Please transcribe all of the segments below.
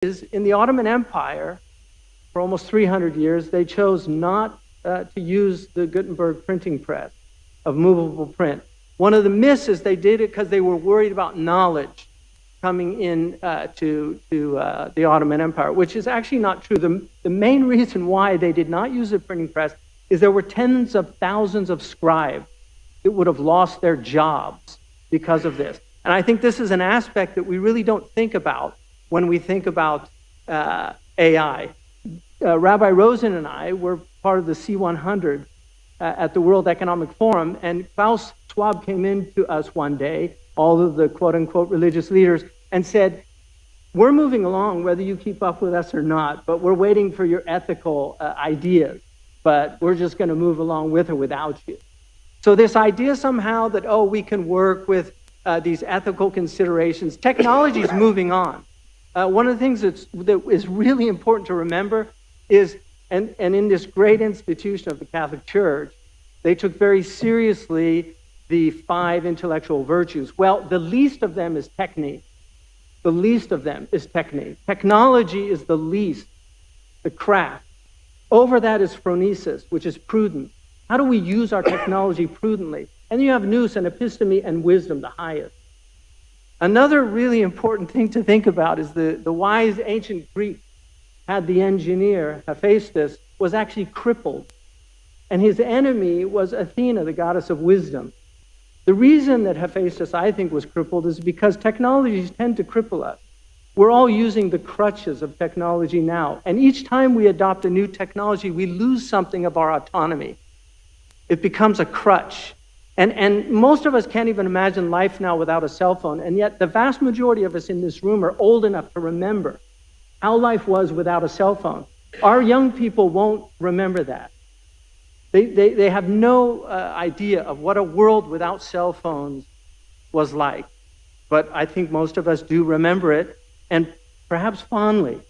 is in the Ottoman Empire, for almost 300 years, they chose not to use the Gutenberg printing press of movable print. One of the myths is they did it because they were worried about knowledge coming in to the Ottoman Empire, which is actually not true. The main reason why they did not use the printing press is there were tens of thousands of scribes that would have lost their jobs because of this. And I think this is an aspect that we really don't think about when we think about AI. Rabbi Rosen and I were part of the C100 at the World Economic Forum, and Klaus Schwab came in to us one day, all of the quote-unquote religious leaders, and said, we're moving along whether you keep up with us or not, but we're waiting for your ethical ideas, but we're just going to move along with or without you. So this idea somehow that, oh, we can work with these ethical considerations, technology is moving on. One of the things that is really important to remember is, and in this great institution of the Catholic Church, they took very seriously the 5 intellectual virtues. Well, the least of them is technique. The least of them is technique. Technology is the least, the craft. Over that is phronesis, which is prudence. How do we use our technology prudently? And you have nous and episteme and wisdom, the highest. Another really important thing to think about is the wise ancient Greek had the engineer, Hephaestus, was actually crippled. And his enemy was Athena, the goddess of wisdom. The reason that Hephaestus, I think, was crippled is because technologies tend to cripple us. We're all using the crutches of technology now. And each time we adopt a new technology, we lose something of our autonomy. It becomes a crutch. And most of us can't even imagine life now without a cell phone. And yet the vast majority of us in this room are old enough to remember how life was without a cell phone. Our young people won't remember that. They have no idea of what a world without cell phones was like. But I think most of us do remember it, and perhaps fondly.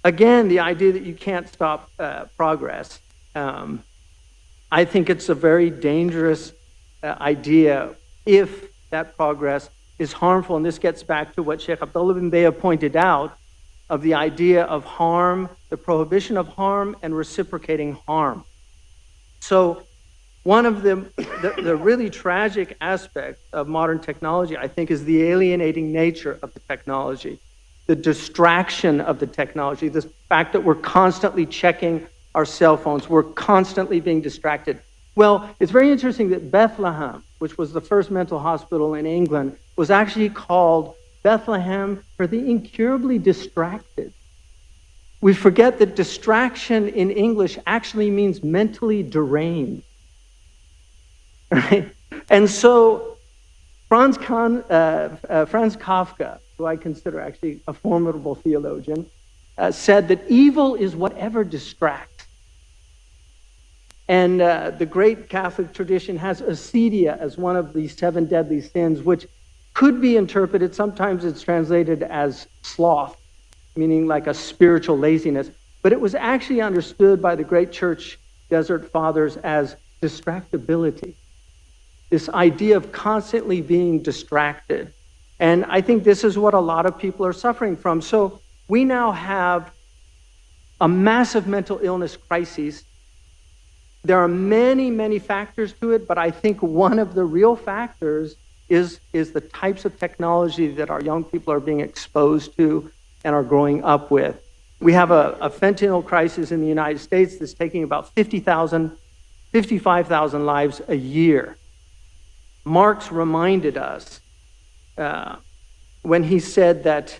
Again, the idea that you can't stop progress. I think it's a very dangerous idea if that progress is harmful. And this gets back to what Shaykh Abdullah bin Baya pointed out of the idea of harm, the prohibition of harm, and reciprocating harm. So one of the really tragic aspects of modern technology, I think, is the alienating nature of the technology, the distraction of the technology, the fact that we're constantly checking our cell phones, we're constantly being distracted. Well, it's very interesting that Bethlehem, which was the first mental hospital in England, was actually called Bethlehem for the incurably distracted. We forget that distraction in English actually means mentally deranged. Right? And so Franz Kafka, who I consider actually a formidable theologian, said that evil is whatever distracts. And the great Catholic tradition has acedia as one of the 7 deadly sins, which could be interpreted, sometimes it's translated as sloth, meaning like a spiritual laziness. But it was actually understood by the great church desert fathers as distractibility, this idea of constantly being distracted. And I think this is what a lot of people are suffering from. So we now have a massive mental illness crisis. There are many, many factors to it, but I think one of the real factors is the types of technology that our young people are being exposed to and are growing up with. We have a fentanyl crisis in the United States that's taking about 55,000 lives a year. Marx reminded us when he said that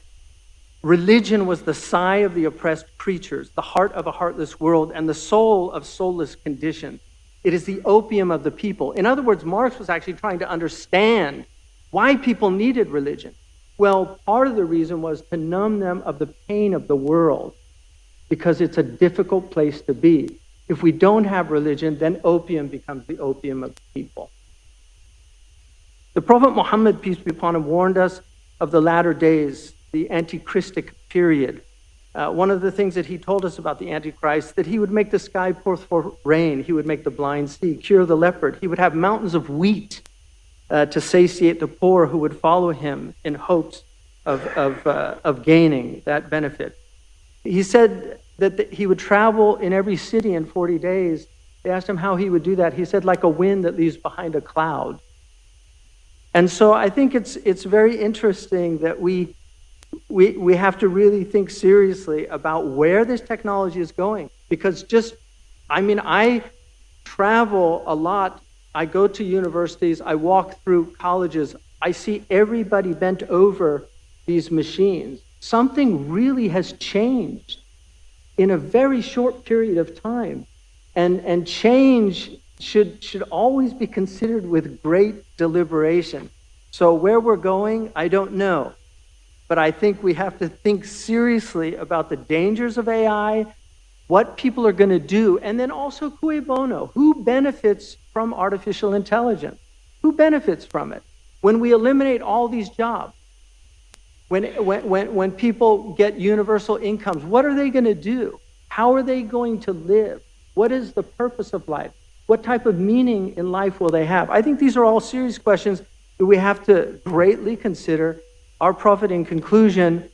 religion was the sigh of the oppressed creatures, the heart of a heartless world, and the soul of soulless conditions. It is the opium of the people. In other words, Marx was actually trying to understand why people needed religion. Well, part of the reason was to numb them of the pain of the world, because it's a difficult place to be. If we don't have religion, then opium becomes the opium of the people. The Prophet Muhammad, peace be upon him, warned us of the latter days, the antichristic period. One of the things that he told us about the Antichrist, that he would make the sky pour forth rain, he would make the blind see, cure the leopard, he would have mountains of wheat to satiate the poor who would follow him in hopes of gaining that benefit. He said that he would travel in every city in 40 days. They asked him how he would do that. He said, like a wind that leaves behind a cloud. And so I think it's very interesting that we have to really think seriously about where this technology is going. Because I travel a lot. I go to universities. I walk through colleges. I see everybody bent over these machines. Something really has changed in a very short period of time. And change should always be considered with great deliberation. So where we're going, I don't know. But I think we have to think seriously about the dangers of AI, what people are going to do, and then also cui bono. Who benefits from artificial intelligence? Who benefits from it? When we eliminate all these jobs, when people get universal incomes, what are they going to do? How are they going to live? What is the purpose of life? What type of meaning in life will they have? I think these are all serious questions that we have to greatly consider. Our prophet, in conclusion,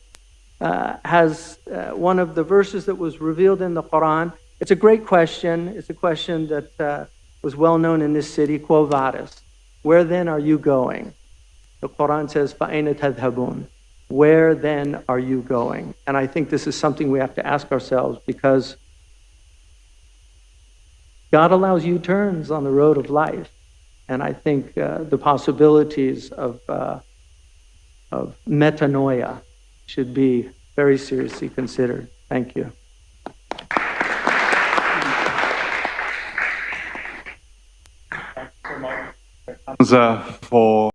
has one of the verses that was revealed in the Quran. It's a great question. It's a question that was well known in this city, Quo Vadis. Where then are you going? The Quran says, فَأَيْنَ تَذْهَبُونَ? Where then are you going? And I think this is something we have to ask ourselves, because God allows U-turns on the road of life. And I think the possibilities of metanoia should be very seriously considered. Thank you. Hamza, for